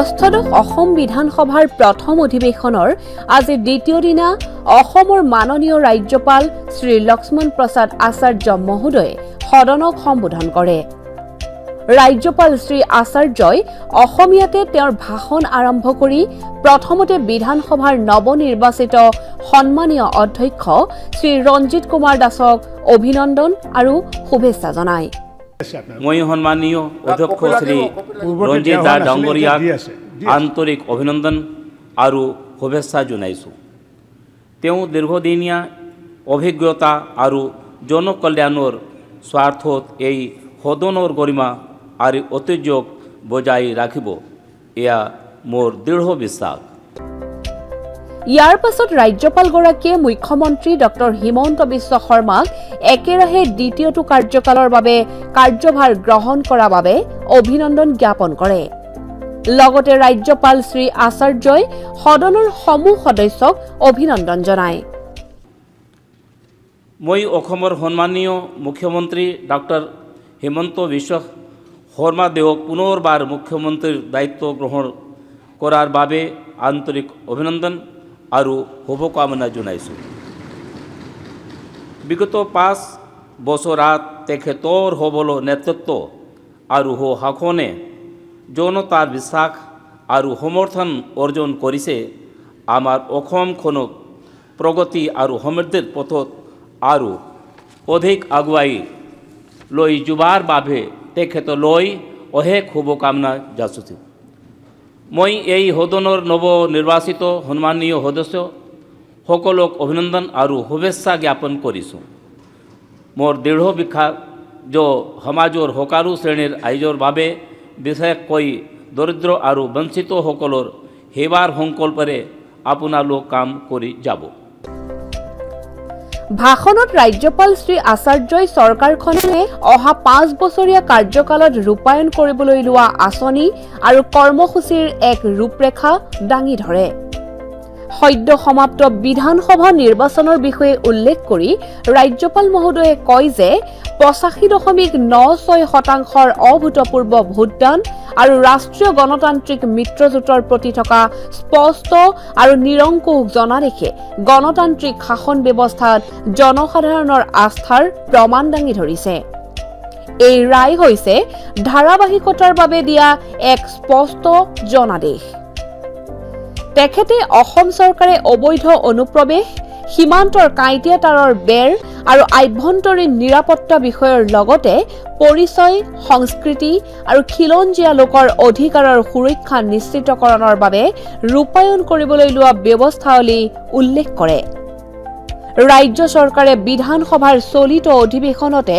ষষ্ঠদশ অসম বিধানসভাৰ প্ৰথম অধিৱেশনৰ আজি দ্বিতীয় দিনা অসমৰ মাননীয় ৰাজ্যপাল শ্ৰী লক্ষ্মণ প্ৰসাদ আচাৰ্য মহোদয়ে সদনক সম্বোধন কৰে। ৰাজ্যপাল শ্ৰী আচাৰ্যই অসমীয়াতে তেওঁৰ ভাষণ আৰম্ভ কৰি প্ৰথমতে বিধানসভাৰ নৱনিৰ্বাচিত সন্মানীয় অধ্যক্ষ শ্ৰী ৰঞ্জিত কুমাৰ দাসক অভিনন্দন আৰু শুভেচ্ছা জনায়। মই সন্মানীয় অধ্যক্ষ শ্ৰী ৰঞ্জিত দা ডাঙৰীয়াক আন্তৰিক অভিনন্দন আৰু শুভেচ্ছা জনাইছোঁ। তেওঁ দীৰ্ঘদিনীয়া অভিজ্ঞতা আৰু জনকল্যাণৰ স্বাৰ্থত এই সদনৰ গৰিমা আৰু ঐতিহ্যক বজাই ৰাখিব, এয়া মোৰ দৃঢ় বিশ্বাস। ইয়াৰ পাছত ৰাজ্যপালগৰাকীয়ে মুখ্যমন্ত্ৰী ডক্টৰ হিমন্ত বিশ্ব শৰ্মাক একেৰাহে দ্বিতীয়টো কাৰ্যকালৰ বাবে কাৰ্যভাৰ গ্ৰহণ কৰাৰ বাবে অভিনন্দন জ্ঞাপন কৰে। লগতে ৰাজ্যপাল শ্ৰী আচাৰ্যই সদনৰ সমূহ সদস্যক অভিনন্দন জনায়। মই অসমৰ সন্মানীয় মুখ্যমন্ত্ৰী ডক্টৰ হিমন্ত বিশ্ব শৰ্মাদেৱক পুনৰবাৰ মুখ্যমন্ত্ৰীৰ দায়িত্ব গ্ৰহণ কৰাৰ বাবে আন্তৰিক অভিনন্দন আৰু শুভকামনা জনাইছোঁ। বিগত 5 বছৰত তেখেতৰ সবল নেতৃত্ব আৰু সুশাসনে জনতাৰ বিশ্বাস আৰু সমৰ্থন অৰ্জন কৰিছে। আমাৰ অসমখনক প্ৰগতি আৰু সমৃদ্ধিৰ পথত আৰু অধিক আগুৱাই লৈ যোৱাৰ বাবে তেখেতলৈ অশেষ শুভকামনা যাচিছোঁ। মই এই সদনৰ নৱনিৰ্বাচিত সন্মানীয় সদস্য সকলক অভিনন্দন আৰু শুভেচ্ছা জ্ঞাপন কৰিছোঁ। মোৰ দৃঢ় বিশ্বাস যে সমাজৰ সকলো শ্ৰেণীৰ ৰাইজৰ বাবে বিশেষকৈ দৰিদ্ৰ আৰু বঞ্চিতসকলৰ সেৱাৰ সংকল্পৰে আপোনালোক কাম কৰি যাব। ভাষণত ৰাজ্যপাল শ্ৰী আচাৰ্যই চৰকাৰখনে অহা 5 বছৰীয়া কাৰ্যকালত ৰূপায়ণ কৰিবলৈ লোৱা আঁচনি আৰু কৰ্মসূচীৰ এক ৰূপৰেখা দাঙি ধৰে। সদ্য সমাপ্ত বিধানসভা নিৰ্বাচনৰ বিষয়ে উল্লেখ কৰি ৰাজ্যপাল মহোদয়ে কয় যে 85.96% অভূতপূৰ্ব ভোটদান আৰু ৰাষ্ট্ৰীয় গণতান্ত্ৰিক মিত্ৰজোঁটৰ প্ৰতি থকা স্পষ্ট আৰু নিৰংকুশ জনাদেশে গণতান্ত্ৰিক শাসন ব্যৱস্থাত জনসাধাৰণৰ আস্থাৰ প্ৰমাণ দাঙি ধৰিছে। এই ৰায় হৈছে ধাৰাবাহিকতাৰ বাবে দিয়া এক স্পষ্ট জনাদেশ। তেখেতে অসম চৰকাৰে অবৈধ অনুপ্ৰৱেশ, সীমান্তৰ কাঁইটীয়া তাঁৰৰ বেৰ আৰু আভ্যন্তৰীণ নিৰাপত্তা বিষয়ৰ লগতে পৰিচয়, সংস্কৃতি আৰু খিলঞ্জীয়া লোকৰ অধিকাৰৰ সুৰক্ষা নিশ্চিতকৰণৰ বাবে ৰূপায়ণ কৰিবলৈ লোৱা ব্যৱস্থাৱলী উল্লেখ কৰে। ৰাজ্য চৰকাৰে বিধানসভাৰ চলিত অধিৱেশনতে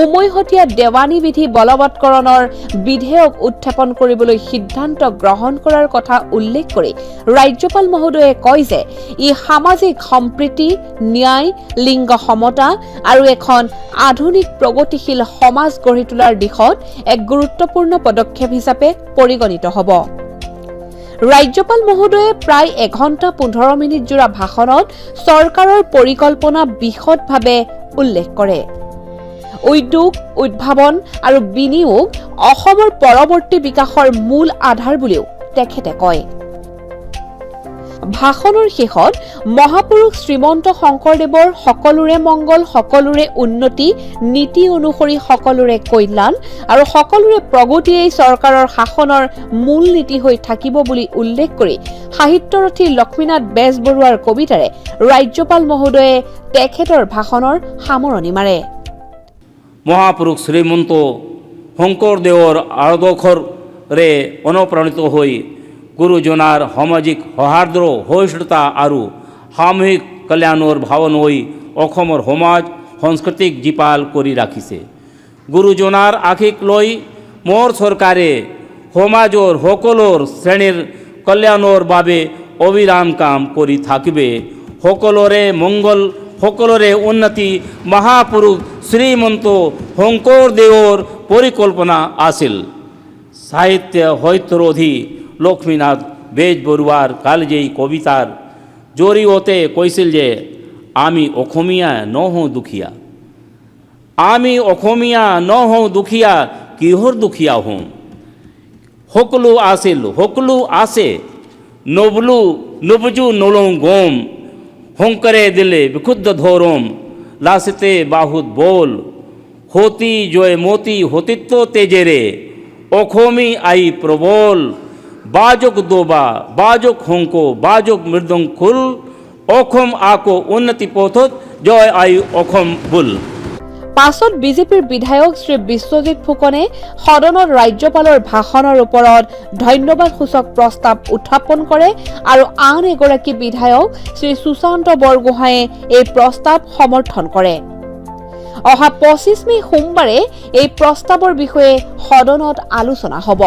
উমৈহতীয়া দেৱানী বিধি বলৱৎকৰণৰ বিধেয়ক উত্থাপন কৰিবলৈ সিদ্ধান্ত গ্ৰহণ কৰাৰ কথা উল্লেখ কৰি ৰাজ্যপাল মহোদয়ে কয় যে ই সামাজিক সম্প্ৰীতি, ন্যায়, লিংগ সমতা আৰু এখন আধুনিক প্ৰগতিশীল সমাজ গঢ়ি তোলাৰ দিশত এক গুৰুত্বপূৰ্ণ পদক্ষেপ হিচাপে পৰিগণিত হ'ব। ৰাজ্যপাল মহোদয়ে প্ৰায় 1 ঘণ্টা 15 মিনিট জোৰা ভাষণত চৰকাৰৰ পৰিকল্পনা বিশদভাৱে উল্লেখ কৰে। উদ্যোগ, উদ্ভাৱন আৰু বিনিয়োগ অসমৰ পৰৱৰ্তী বিকাশৰ মূল আধাৰ বুলিও তেখেতে কয়। ভাষণৰ শেষত মহাপুৰুষ শ্ৰীমন্ত শংকৰদেৱৰ সকলোৰে মংগল, সকলোৰে উন্নতি নীতি অনুসৰি সকলোৰে কল্যাণ আৰু সকলোৰে প্ৰগতিয়েই চৰকাৰৰ শাসনৰ মূল নীতি হৈ থাকিব বুলি উল্লেখ কৰি সাহিত্যৰথী লক্ষ্মীনাথ বেজবৰুৱাৰ কবিতাৰে ৰাজ্যপাল মহোদয়ে তেখেতৰ ভাষণৰ সামৰণি মাৰে। মহাপুৰুষ শ্ৰীমন্ত শংকৰদেৱৰ আদৰ্শৰে অনুপ্ৰাণিত হৈ গুৰুজনাৰ সামাজিক সৌহাৰ্দ্ৰ, সহিষ্ণুতা আৰু সামূহিক কল্যাণৰ ভাৱনাই অসমৰ সমাজ সংস্কৃতিক জীপাল কৰি ৰাখিছে। গুৰুজনাৰ আশীষ লৈ মোৰ চৰকাৰে সমাজৰ সকলো শ্ৰেণীৰ কল্যাণৰ বাবে অবিৰাম কাম কৰি থাকিবে। সকলোৰে মংগল, সকলোৰে উন্নতি মহাপুৰুষ শ্ৰীমন্ত শংকৰদেৱৰ পৰিকল্পনা আছিল। সাহিত্য সত্যৰথী লক্ষ্মীনাথ বেজবৰুৱাৰ কালজয়ী কবিতাৰ জৰিয়তে কৈছিল যে আমি অসমীয়া নহওঁ দুখীয়া। আমি অসমীয়া নহওঁ দুখীয়া, কিহৰ দুখীয়া হওঁ? সকলো আছিল সকলো আছে নবজু নলং গম শংকৰে দিলে বিশুদ্ধ ধৰম লাচতে বাহুত বল হতি জয় মতি হতিত্ব তেজেৰে অসমী আই প্ৰবল বাজক দোবা বাজক হংক বাজক মৃদংকুল অসম আকৌ উন্নতি পথত জয় আই অসম বুল। পাছত বিজেপিৰ বিধায়ক শ্ৰী বিশ্বজিৎ ফুকনে সদনত ৰাজ্যপালৰ ভাষণৰ ওপৰত ধন্যবাদসূচক প্ৰস্তাৱ উত্থাপন কৰে আৰু আন এগৰাকী বিধায়ক শ্ৰী সুশান্ত বৰগোহাঁয়ে এই প্ৰস্তাৱ সমৰ্থন কৰে। অহা 25 মে সোমবাৰে এই প্ৰস্তাৱৰ বিষয়ে সদনত আলোচনা হ'ব।